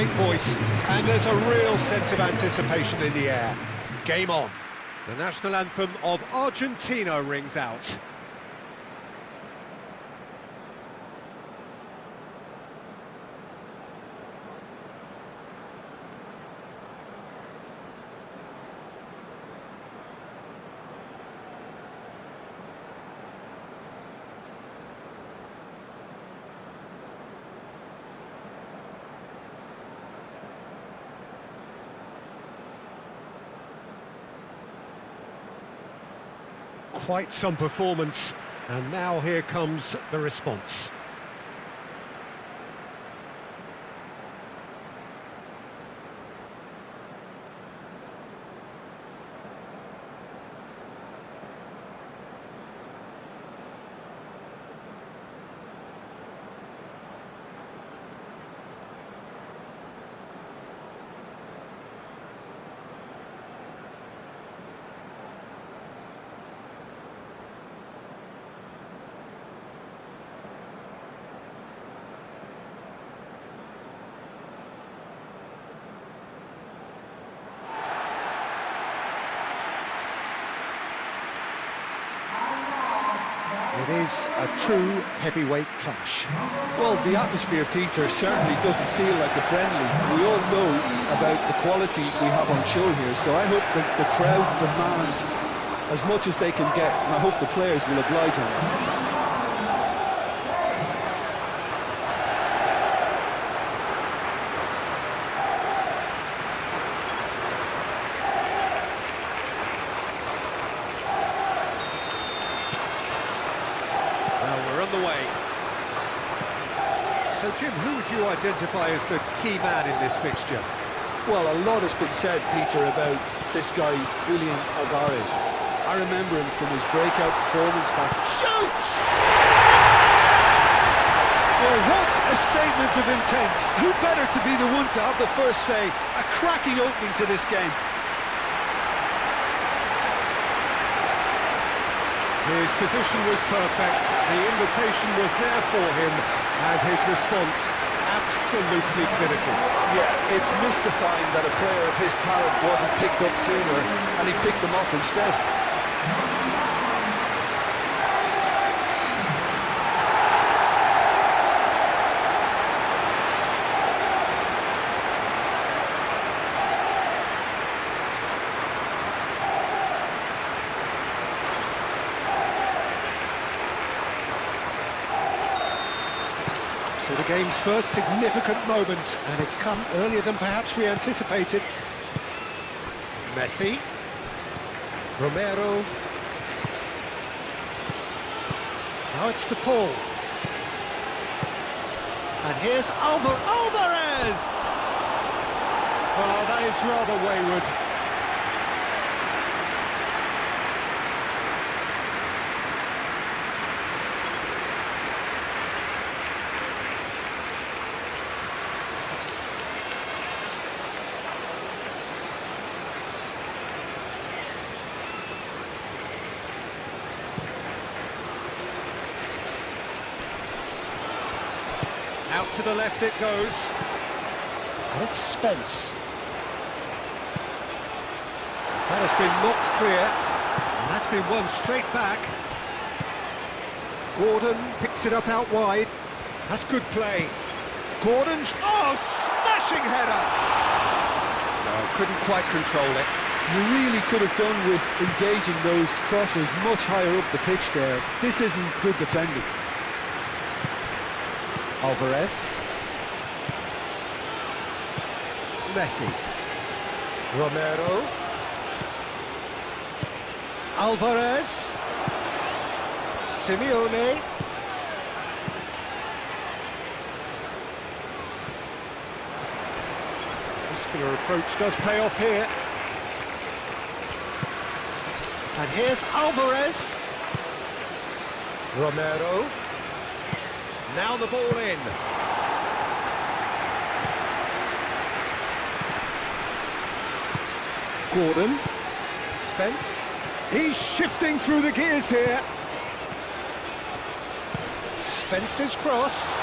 great voice, and there's a real sense of anticipation in the air. Game on. The national anthem of Argentina rings out. Quite some performance, and now here comes the response. It is a true heavyweight clash. Well, the atmosphere, Peter, certainly doesn't feel like a friendly. We all know about the quality we have on show here, so I hope that the crowd demands as much as they can get, and I hope the players will oblige on that. So, Jim, who would you identify as the key man in this fixture? Well, a lot has been said, Peter, about this guy, Julian Alvarez. I remember him from his breakout performance back. Shoots! Well, what a statement of intent. Who better to be the one to have the first say? A cracking opening to this game. His position was perfect, the invitation was there for him, and his response absolutely clinical. Yeah, it's mystifying that a player of his talent wasn't picked up sooner, and he picked them off instead. So the game's first significant moment, and it's come earlier than perhaps we anticipated. Messi. Romero. Now it's to Paul. And here's Alvarez! Oh, that is rather wayward. Out to the left it goes. And it's Spence. That has been knocked clear. And that's been won straight back. Gordon picks it up out wide. That's good play. Gordon's... Oh, smashing header! No, couldn't quite control it. You really could have done with engaging those crosses much higher up the pitch there. This isn't good defending. Alvarez. Messi. Romero. Alvarez. Simeone. Muscular approach does pay off here. And here's Alvarez. Romero. Now the ball in. Gordon. Spence. He's shifting through the gears here. Spence's cross.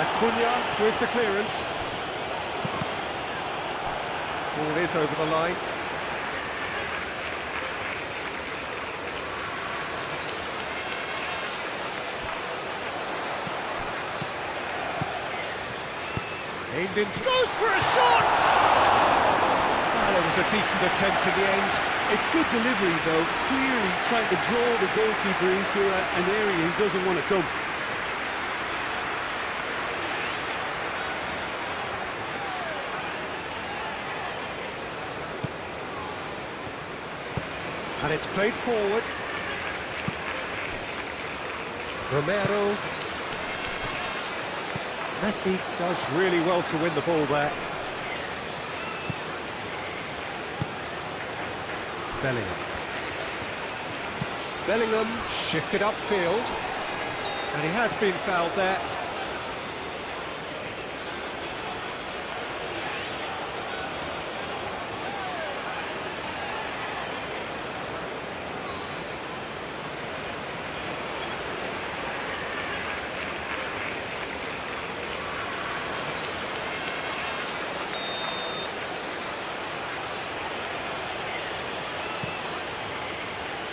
Acuna with the clearance. Ball is over the line. Aimed into... Goes for a shot! Well, it was a decent attempt at the end. It's good delivery, though. Clearly trying to draw the goalkeeper into an area he doesn't want to come. And it's played forward. Romero. Messi does really well to win the ball there. Bellingham shifted upfield. And he has been fouled there.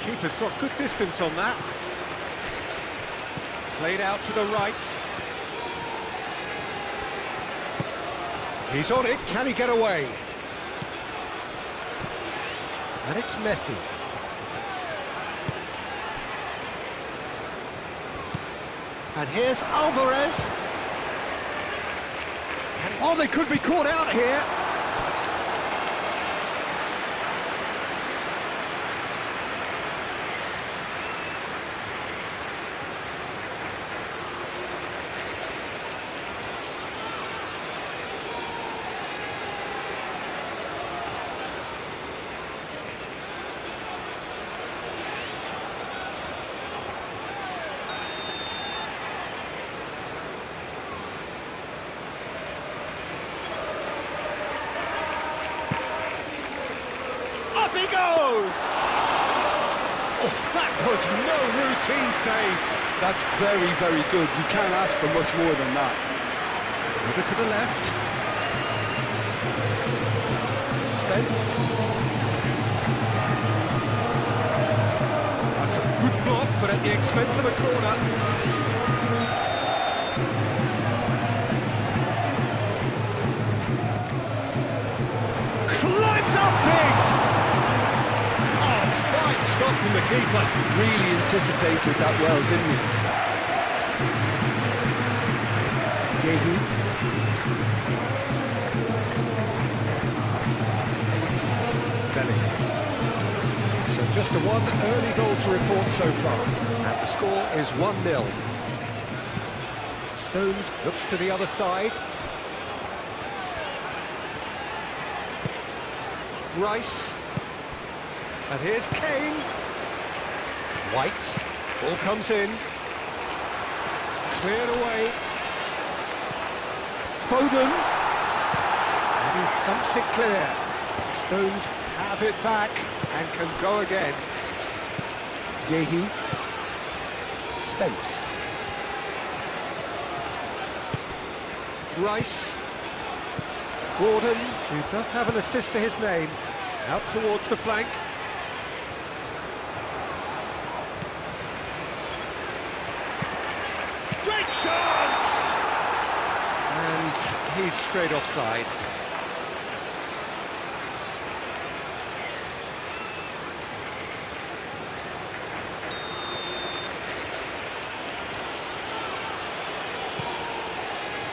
Keeper's got good distance on that. Played out to the right. He's on it, can he get away? And it's Messi. And here's Alvarez. Oh, they could be caught out here. Up he goes! Oh, that was no routine save. That's very, very good. You can't ask for much more than that. Over to the left. Spence. That's a good block, but at the expense of a corner. Climbs up big! Oh, fine stop from the keeper. Really anticipated that well, didn't he? Yehi. Bellingham. So just a one early goal to report so far. And the score is 1-0. Stones looks to the other side. Rice. And here's Kane. White. Ball comes in. Cleared away. Foden. And he thumps it clear. Stones have it back and can go again. Yehi. Spence. Rice. Gordon, who does have an assist to his name, out towards the flank. Great chance! And he's straight offside.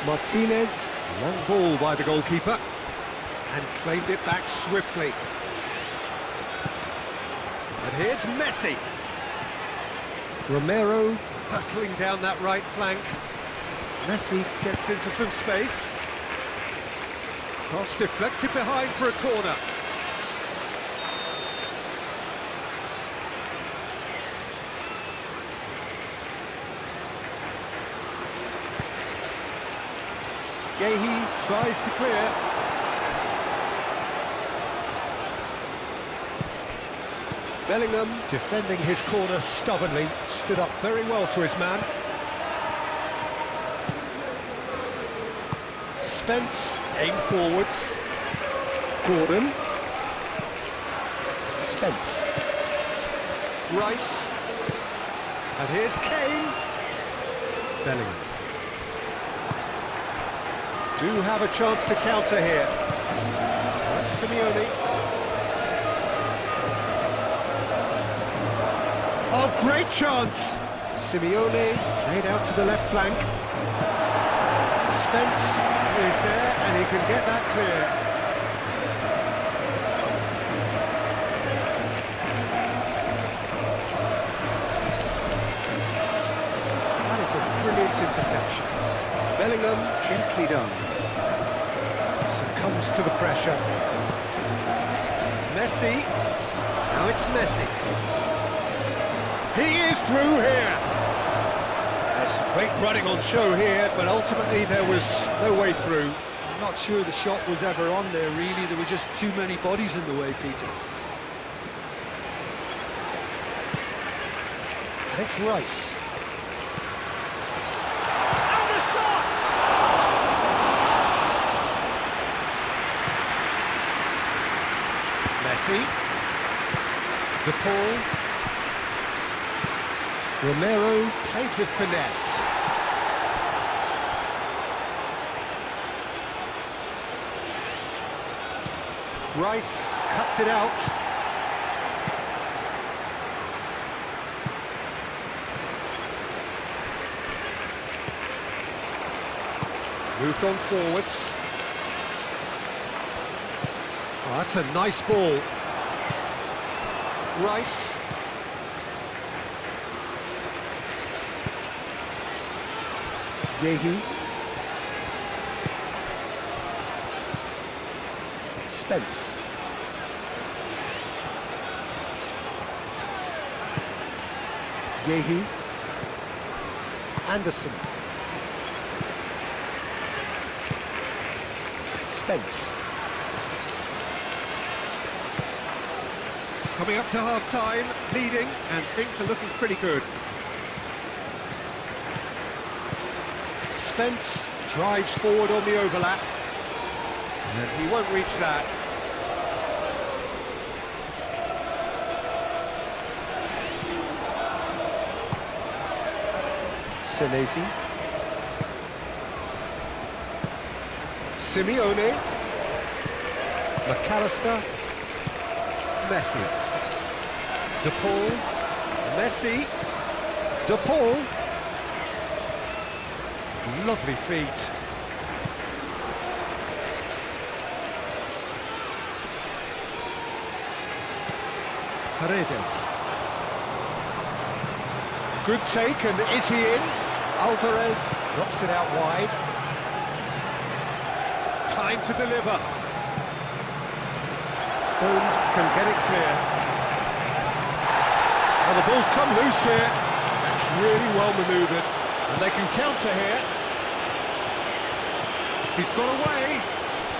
Martinez, long ball by the goalkeeper, and claimed it back swiftly. And here's Messi. Romero hurtling down that right flank. Messi gets into some space. Cross deflected behind for a corner. Yehi tries to clear. Bellingham, defending his corner stubbornly, stood up very well to his man. Spence, aim forwards. Gordon. Spence. Rice. And here's Kane. Bellingham. Do have a chance to counter here. That's Simeone. Oh, great chance! Simeone laid out to the left flank. Spence is there, and he can get that clear. That is a brilliant interception. Bellingham, gently done. Succumbs to the pressure. Messi. Now it's Messi. He is through here. There's some great running on show here, but ultimately there was no way through. I'm not sure the shot was ever on there, really. There were just too many bodies in the way, Peter. And it's Rice. And the shot! Messi. De Paul. Romero played with finesse. Rice cuts it out. Moved on forwards. Oh, that's a nice ball. Rice. Yehi. Spence. Yehi. Anderson. Spence. Coming up to half-time, leading, and things are looking pretty good. Spence drives forward on the overlap, and he won't reach that. Senesi. Simeone. McAllister. Messi. De Paul. Messi. De Paul. Lovely feet. Paredes. Good take, and is he in? Alvarez knocks it out wide. Time to deliver. Stones can get it clear. Well, the ball's come loose here. That's really well manoeuvred. And they can counter here. He's got away.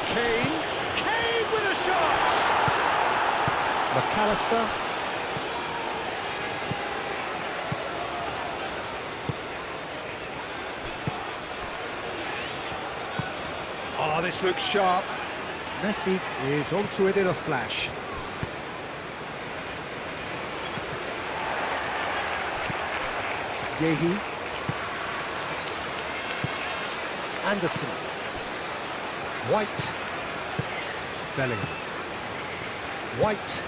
Kane. Kane with a shot! McAllister. Oh, this looks sharp. Messi is onto it in a flash. Yehi. Anderson. White. Bellingham. White.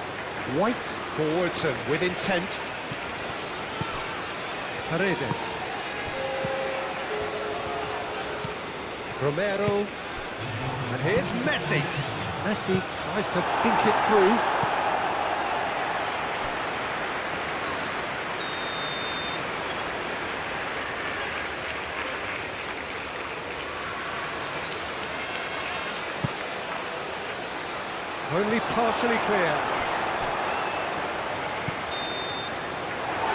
White forwards and with intent. Paredes. Romero. And here's Messi. Messi tries to think it through. Only partially clear.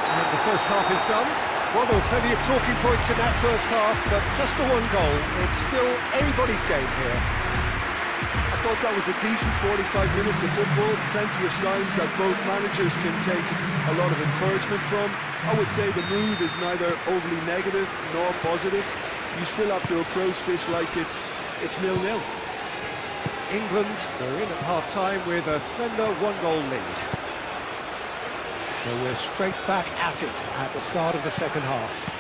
And the first half is done. Well, there were plenty of talking points in that first half, but just the one goal. It's still anybody's game here. I thought that was a decent 45 minutes of football. Plenty of signs that both managers can take a lot of encouragement from. I would say the mood is neither overly negative nor positive. You still have to approach this like it's it's 0-0. England go in at half-time with a slender one-goal lead. So we're straight back at it at the start of the second half.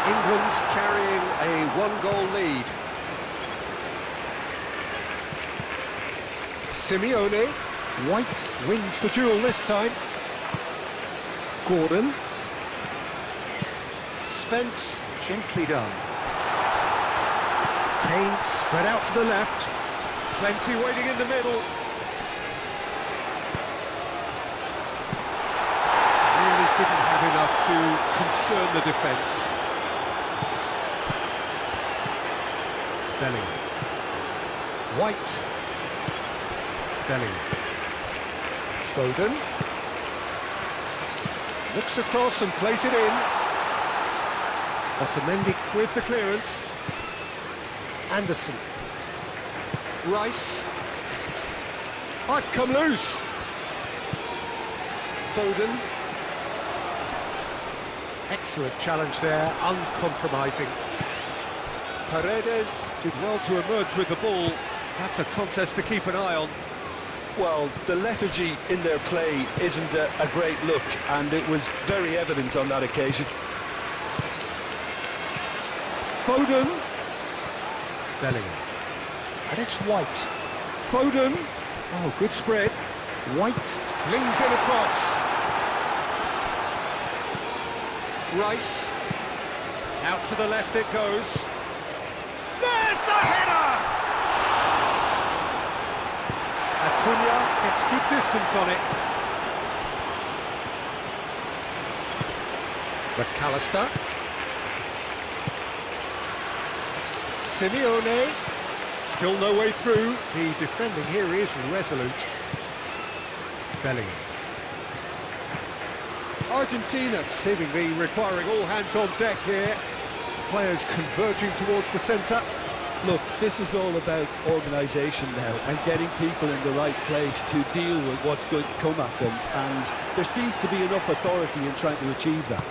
England carrying a one-goal lead. Simeone. White wins the duel this time. Gordon. Spence, gently done. Kane spread out to the left. Plenty waiting in the middle. Really didn't have enough to concern the defence. Bellingham. White. Bellingham. Foden. Looks across and plays it in. Otamendi with the clearance. Anderson. Rice. Oh, it's come loose. Foden. Excellent challenge there, uncompromising. Paredes did well to emerge with the ball. That's a contest to keep an eye on. Well, the lethargy in their play isn't a great look, and it was very evident on that occasion. Foden. Bellingham. And it's White. Foden. Oh, good spread. White flings it across. Rice. Out to the left it goes. There's the header! Acuna gets good distance on it. McAllister. Simeone. Still no way through. The defending here is resolute. Bellingham. Argentina Seemingly requiring all hands on deck here. Players converging towards the centre. Look, this is all about organisation now and getting people in the right place to deal with what's going to come at them, and there seems to be enough authority in trying to achieve that.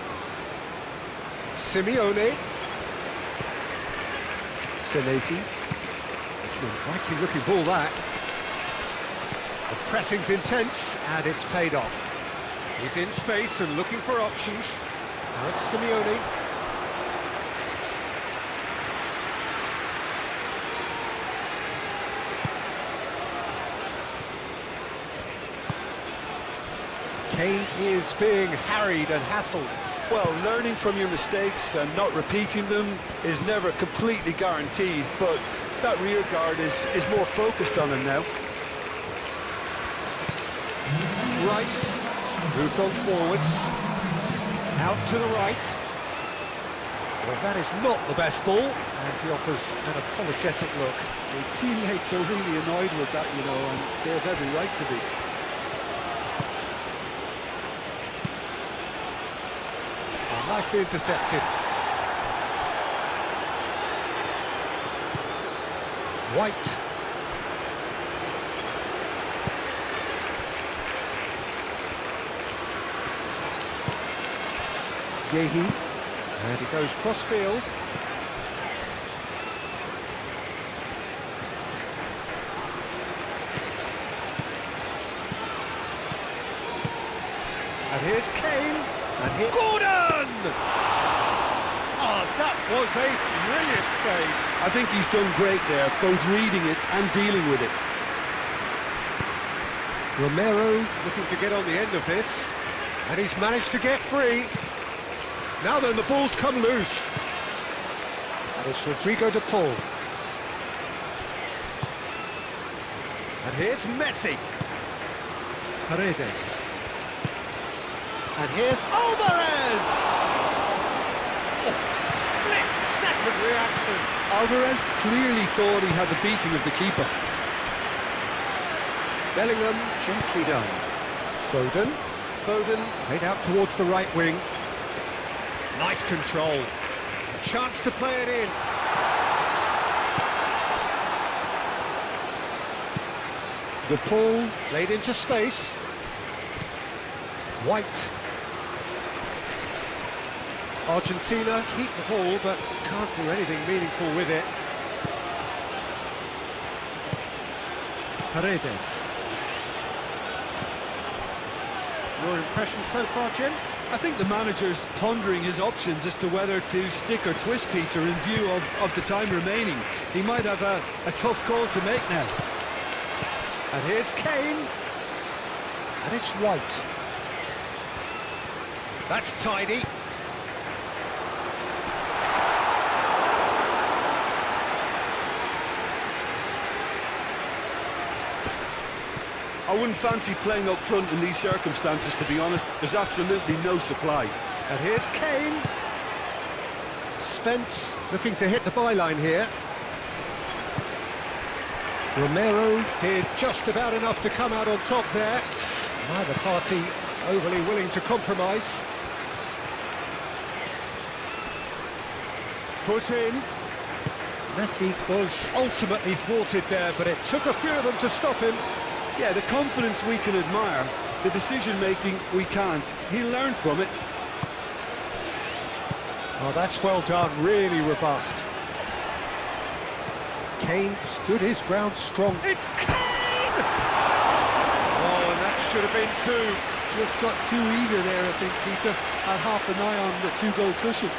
Simeone. Senesi. It's an inviting looking ball that. The pressing's intense and it's paid off. He's in space and looking for options. Now it's Simeone. Kane is being harried and hassled. Well, learning from your mistakes and not repeating them is never completely guaranteed, but that rear guard is more focused on him now. Rice moved on forwards. Out to the right. Well, that is not the best ball, and he offers an apologetic look. His teammates are really annoyed with that, you know, and they have every right to be. Nicely intercepted. White. Yehi. And he goes cross-field. And here's Kane. And here Gordon! Oh, that was a brilliant save. I think he's done great there, both reading it and dealing with it. Romero looking to get on the end of this, and he's managed to get free. Now then, the ball's come loose. And it's Rodrigo de Paul. And here's Messi. Paredes. And here's Alvarez! Oh, split-second reaction. Alvarez clearly thought he had the beating of the keeper. Bellingham, gently done. Foden. Foden played out towards the right wing. Nice control. A chance to play it in. De Paul played into space. White. Argentina keep the ball, but can't do anything meaningful with it. Paredes. Your impression so far, Jim? I think the manager's pondering his options as to whether to stick or twist Peter in view of the time remaining. He might have a tough call to make now. And here's Kane. And it's right. That's tidy. I wouldn't fancy playing up front in these circumstances, to be honest. There's absolutely no supply. And here's Kane. Spence looking to hit the byline here. Romero did just about enough to come out on top there. Neither party overly willing to compromise. Foot in. Messi was ultimately thwarted there, but it took a few of them to stop him. Yeah, the confidence we can admire, the decision-making we can't. He'll learn from it. Oh, that's well done, really robust. Kane stood his ground strong. It's Kane! Oh, and that should have been two. Just got too eager there, I think, Peter. Had half an eye on the two-goal cushion.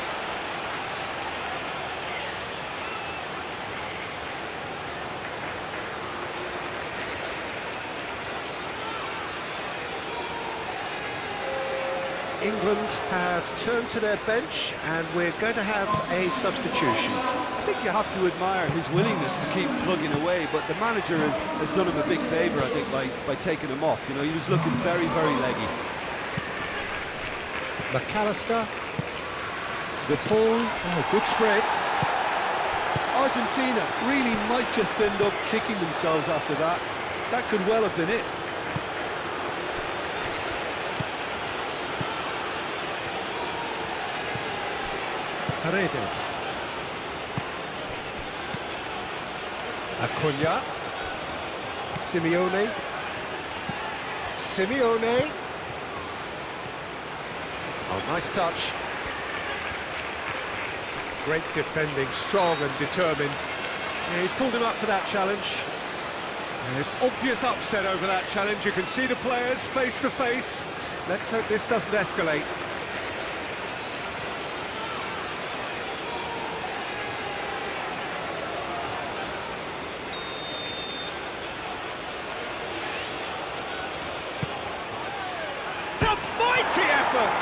England have turned to their bench and we're going to have a substitution. I think you have to admire his willingness to keep plugging away, but the manager has done him a big favour, I think, by taking him off. You know, he was looking very, very leggy. McAllister. The pull. Oh, good spread. Argentina really might just end up kicking themselves after that. That could well have been it. Paredes. Acuna. Simeone. Simeone. Oh, nice touch. Great defending, strong and determined. Yeah, he's pulled him up for that challenge. There's obvious upset over that challenge. You can see the players face to face. Let's hope this doesn't escalate. It's a mighty effort!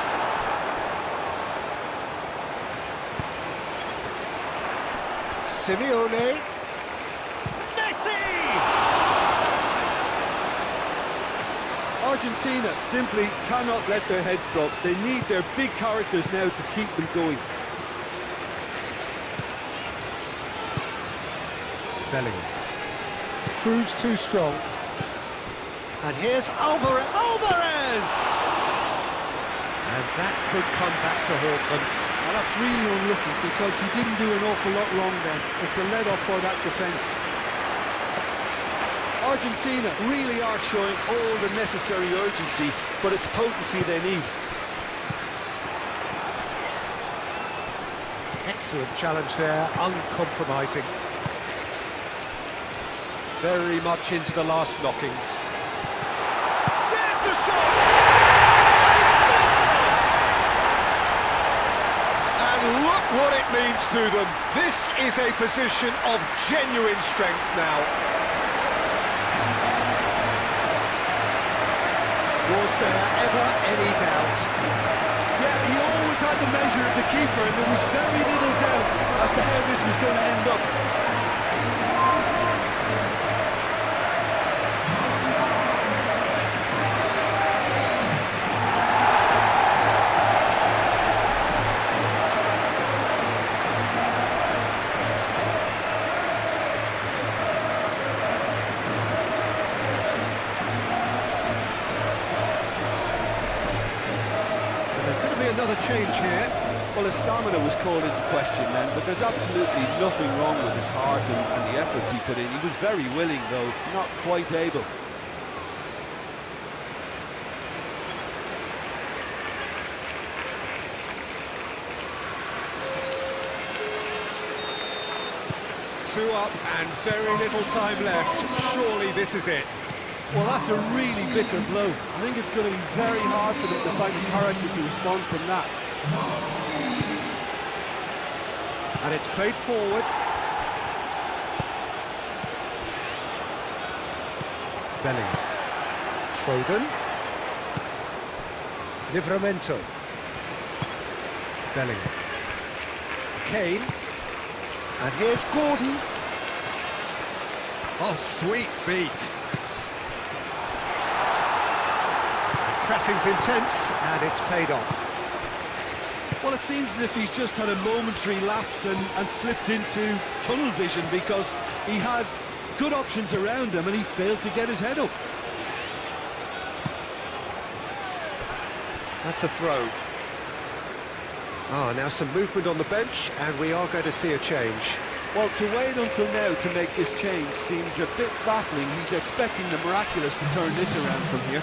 Simeone. Messi! Argentina simply cannot let their heads drop. They need their big characters now to keep them going. Bellingham. Proves too strong. And here's Alvarez! Alvarez! And that could come back to haunt them. Well, that's really unlucky because he didn't do an awful lot wrong then. It's a let-off for that defence. Argentina really are showing all the necessary urgency, but it's potency they need. Excellent challenge there, uncompromising. Very much into the last knockings. There's the shot! They've scored! And look what it means to them. This is a position of genuine strength now. Was there ever any doubt? Yeah, he always had the measure of the keeper, and there was very little doubt as to how this was going to end up. Another change here. Well, his stamina was called into question then, but there's absolutely nothing wrong with his heart and the efforts he put in. He was very willing, though, not quite able. 2 up and very little time left. Surely this is it. Well, that's a really bitter blow. I think it's going to be very hard for them to find the character to respond from that. And it's played forward. Bellingham. Foden. Livramento. Bellingham. Kane. And here's Gordon. Oh, sweet feet. The pressing's intense, and it's paid off. Well, it seems as if he's just had a momentary lapse and slipped into tunnel vision, because he had good options around him and he failed to get his head up. That's a throw. Now some movement on the bench, and we are going to see a change. Well, to wait until now to make this change seems a bit baffling. He's expecting the miraculous to turn this around from here.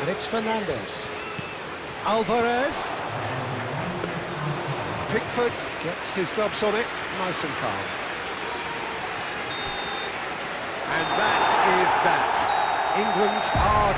And it's Fernandes. Alvarez. Pickford gets his gloves on it, nice and calm. And that is that. England are